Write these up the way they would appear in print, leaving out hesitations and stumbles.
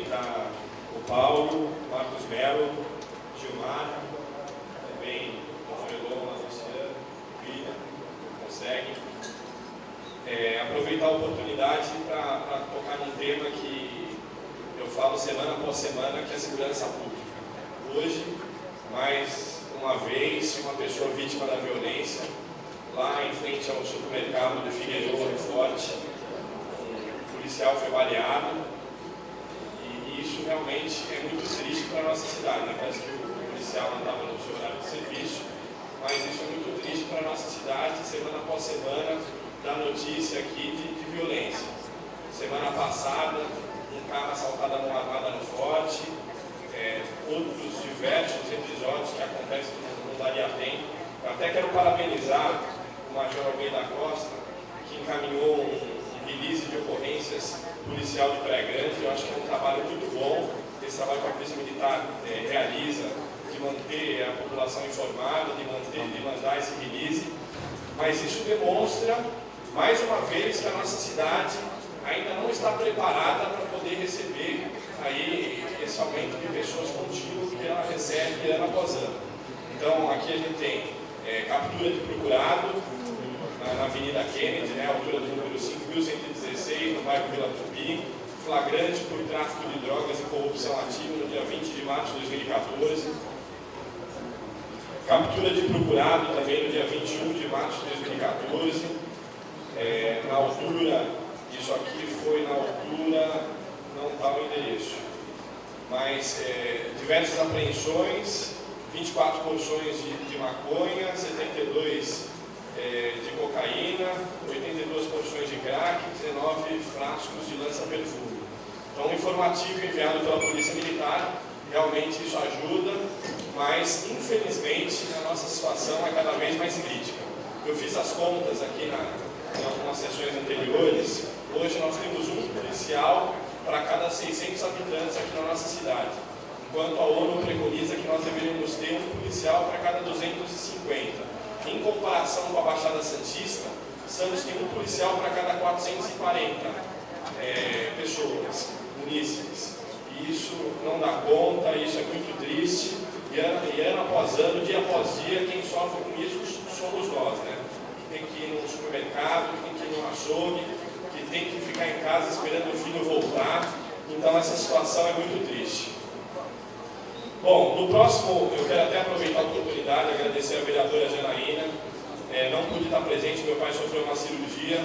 cumprimentar o Paulo, Marcos Melo, Gilmar, também o Frelon, a Luciana, o William, consegue. Aproveitar a oportunidade para tocar num tema que eu falo semana após semana, que é a segurança pública. Hoje, mais uma vez, uma pessoa vítima da violência, lá em frente ao supermercado de Figueiredo Forte, um policial foi baleado, e isso realmente é muito triste para a nossa cidade, né? Parece que o policial não estava no seu horário de serviço, mas isso é muito triste para a nossa cidade, semana após semana, dá notícia aqui de violência. Semana passada, um carro assaltado à mão armada no Forte, outros diversos episódios que acontecem que não daria tempo. Eu até quero parabenizar o Major Almeida Costa, que encaminhou um release de ocorrências policial de Praia Grande. Eu acho que é um trabalho muito bom, esse trabalho que a Polícia Militar realiza, de manter a população informada, de mandar esse release, mas isso demonstra, mais uma vez, que a nossa cidade ainda não está preparada para poder receber aí esse aumento de pessoas contínuo que ela recebe ano após ano. Então, aqui a gente tem captura de procurado na Avenida Kennedy, né, altura do número 5.116, no bairro Vila Tupi, flagrante por tráfico de drogas e corrupção ativa no dia 20 de março de 2014, captura de procurado também no dia 21 de março de 2014, na altura, isso aqui foi na altura, não está o endereço, mas diversas apreensões, 24 porções de maconha, 72 de cocaína, 82 porções de crack, 19 frascos de lança-perfume. Então, um informativo enviado pela Polícia Militar, realmente isso ajuda, mas infelizmente a nossa situação é cada vez mais crítica. Eu fiz as contas aqui em algumas sessões anteriores. Hoje nós temos um policial para cada 600 habitantes aqui na nossa cidade, enquanto a ONU preconiza que nós deveríamos ter um policial para cada 250. Em comparação com a Baixada Santista, Santos tem um policial para cada 440 pessoas, munícipes. E isso não dá conta, isso é muito triste. E ano após ano, dia após dia, quem sofre com isso somos nós, né? Que tem que ir no supermercado, que tem que ir no açougue, que tem que ficar em casa esperando o filho voltar. Então essa situação é muito triste. Bom, no próximo, eu quero até aproveitar a oportunidade, agradecer a vereadora Janaína. Não pude estar presente, meu pai sofreu uma cirurgia,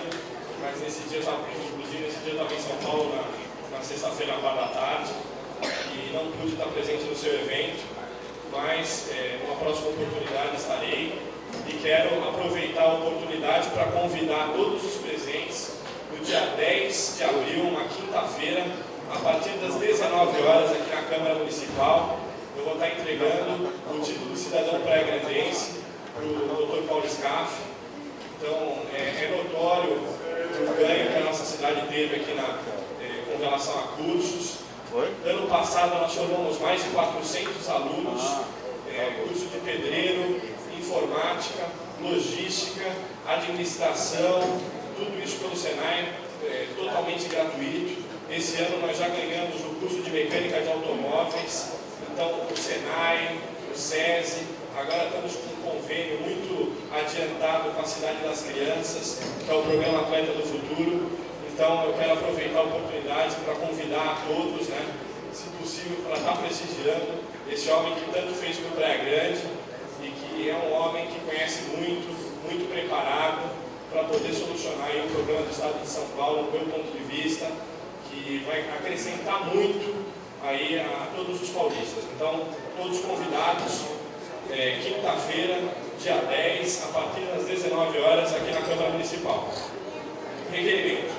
mas nesse dia eu estava em São Paulo na sexta-feira, à parte da tarde, e não pude estar presente no seu evento, mas numa próxima oportunidade estarei, e quero aproveitar a oportunidade para convidar todos os presentes no dia 10 de abril, uma quinta-feira, a partir das 19 horas aqui na Câmara Municipal. Eu vou estar entregando o título de cidadão praia-grandense para o Dr. Paulo Scaff. Então, é notório o ganho que a nossa cidade teve aqui com relação a cursos. Ano passado nós formamos mais de 400 alunos, curso de pedreiro, informática, logística, administração, tudo isso pelo Senai, totalmente gratuito. Esse ano nós já ganhamos o curso de mecânica de automóveis. Então, o Senai, o SESI, agora estamos com um convênio muito adiantado com a Cidade das Crianças, que é o Programa Atleta do Futuro. Então, eu quero aproveitar a oportunidade para convidar a todos, né, se possível, para estar prestigiando esse homem que tanto fez por Praia Grande e que é um homem que conhece muito, muito preparado para poder solucionar aí o problema do Estado de São Paulo, do meu ponto de vista, que vai acrescentar muito aí a todos os paulistas. Então, todos convidados, quinta-feira, dia 10, a partir das 19 horas, aqui na Câmara Municipal. Requerimento.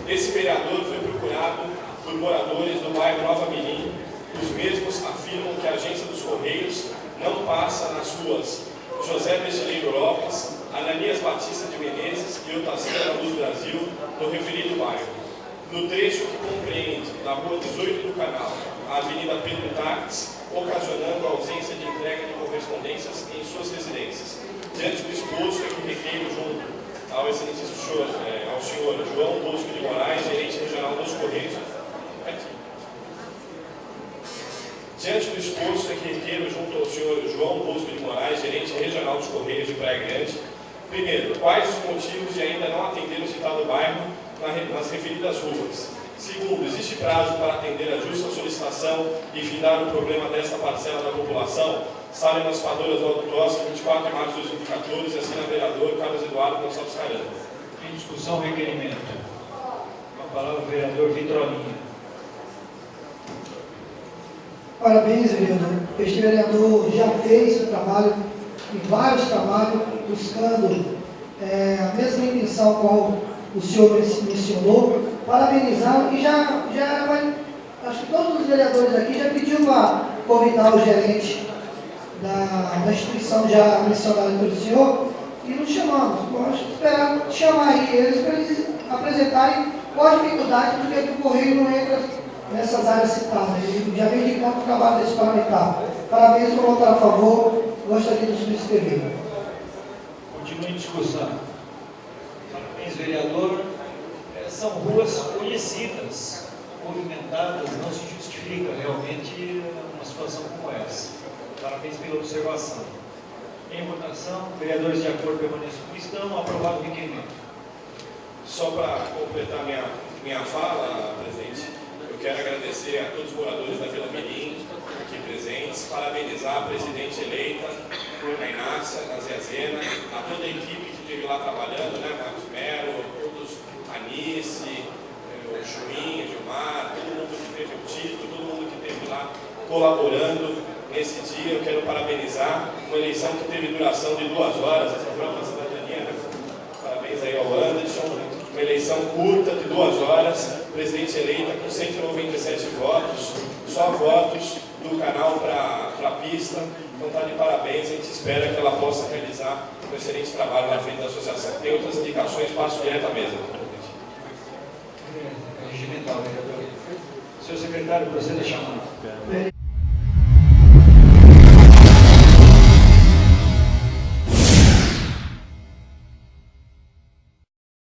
Esse vereador foi procurado por moradores do bairro Nova Mirim. Os mesmos afirmam que a agência dos Correios não passa nas ruas José Mexeleiro Lopes, Ananias Batista de Menezes e Otacília da Luz Brasil, no referido bairro. No trecho que compreende, na rua 18 do Canal, a Avenida Pedro Taques, ocasionando a ausência de entrega de correspondências em suas residências. Diante do exposto, é que requeiro junto ao excelentíssimo senhor, ao senhor João Bosco de Moraes, gerente regional dos Correios, Diante do exposto, é que requeiro junto ao senhor João Bosco de Moraes, gerente regional dos Correios de Praia Grande, primeiro, quais os motivos de ainda não atender o citado bairro nas referidas ruas? Segundo, existe prazo para atender a justa solicitação e findar o problema desta parcela da população? Sala Emancipadora do Alto Tosca, 24 de março de 2014, assina vereador Carlos Eduardo Gonçalves Caramba. Em discussão, requerimento. Com a palavra o vereador Vitrolinha. Parabéns, vereador. Este vereador já fez o trabalho, e vários trabalhos, buscando a mesma intenção qual o senhor mencionou. Parabenizar e já vai, acho que todos os vereadores aqui já pediu para convidar o gerente da instituição já mencionada pelo senhor e nos chamamos. Vamos esperar chamar aí eles para eles apresentarem qual a dificuldade porque o Correio não entra nessas áreas citadas. Ele já vem de conta o trabalho desse parlamentar. Parabéns por votar a favor. Gostaria de subscrever. Continue em discussão. Parabéns, vereador. São ruas conhecidas, movimentadas, não se justifica realmente uma situação como essa. Parabéns pela observação. Em votação, vereadores de acordo permaneçam como estão, aprovado o requerimento. Só para completar minha fala, presidente, eu quero agradecer a todos os moradores da Vila Mirim, aqui presentes, parabenizar a presidente eleita, a Inácia, a Zezena, a toda a equipe que esteve lá trabalhando, né, Marcos Melo, todos, a Nice, o Chuinho, o Gilmar, todo mundo que teve o Tito, todo mundo que esteve lá colaborando nesse dia. Eu quero parabenizar uma eleição que teve duração de 2 horas, essa própria cidadania, né? Parabéns aí ao Anderson, uma eleição curta de 2 horas, presidente eleita com 197 votos, só votos do canal para a pista. Então está de parabéns, a gente espera que ela possa realizar um excelente trabalho na frente da associação. Tem outras indicações, passo direto à mesa. Regimental, vereador. Senhor secretário, proceda a chamar.